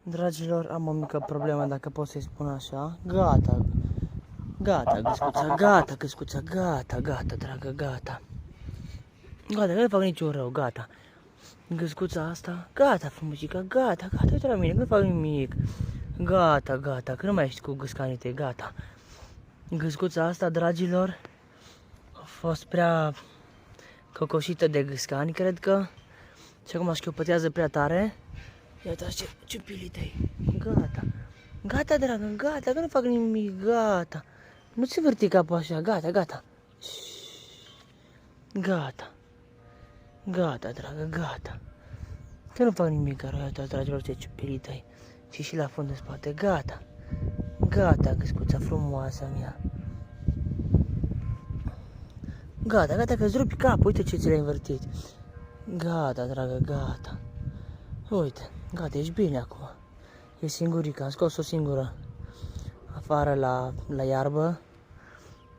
Dragilor, am o mică problemă, dacă pot să-i spun așa. Gata. Gata, găscuța, gata, găscuța, gata, gata, dragă, gata. Gata, că nu fac niciun rău, gata. Găscuța asta, gata, frumușica, gata, gata, uite la mine, că nu fac nimic. Gata, gata, că nu mai ești cu gâscanii tăi, gata. Găscuța asta, dragilor, a fost prea cocoșită de gâscani, cred că. Și acum șchiopătează prea tare. Ia uitați ce ciupilii tăi. Gata. Gata, dragă, gata, că nu fac nimic, gata. Nu ți vârti capul așa, gata, gata. Gata. Gata, dragă, gata. Că nu fac nimic, că uitați, dragilor, ce ciupilii tăi. Și la fund în spate, gata. Gata, găscuța frumoasă mea. Gata, gata, că-ți rupi capul, uite ce ți l-ai învârtit. Gata, dragă, gata. Uite, gata, ești bine acum. E singurică, am scos-o singură afară la iarbă.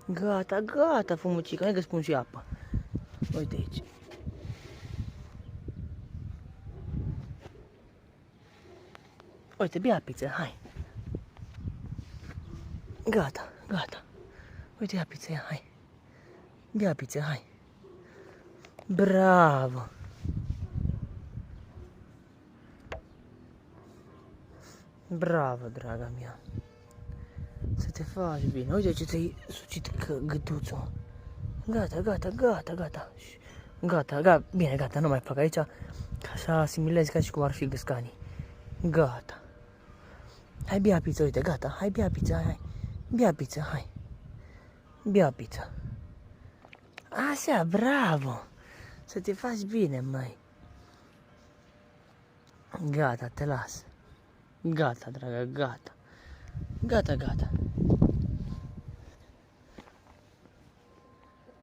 Gata, gata, frumucică, hai că spun și apă. Uite aici. Uite, bea pizza, hai. Gata, gata. Uite, ia pizza, ia, hai. Bea pizza, hai. Bravo. Bravo, draga mea. Să te faci bine. Uite ce ți-ai sucit gâtuțul. Gata, gata, gata, gata. Gata, gata, bine, gata, nu mai fac aici. Ca așa asimilezi ca și cum ar fi gâscanii. Gata. Hai bea pizza, uite, gata. Hai bea pizza, hai. Bea pizza, hai. Bea pizza. Așa, bravo. Să te faci bine, măi. Gata, te las. Gata, dragă, gata. Gata, gata.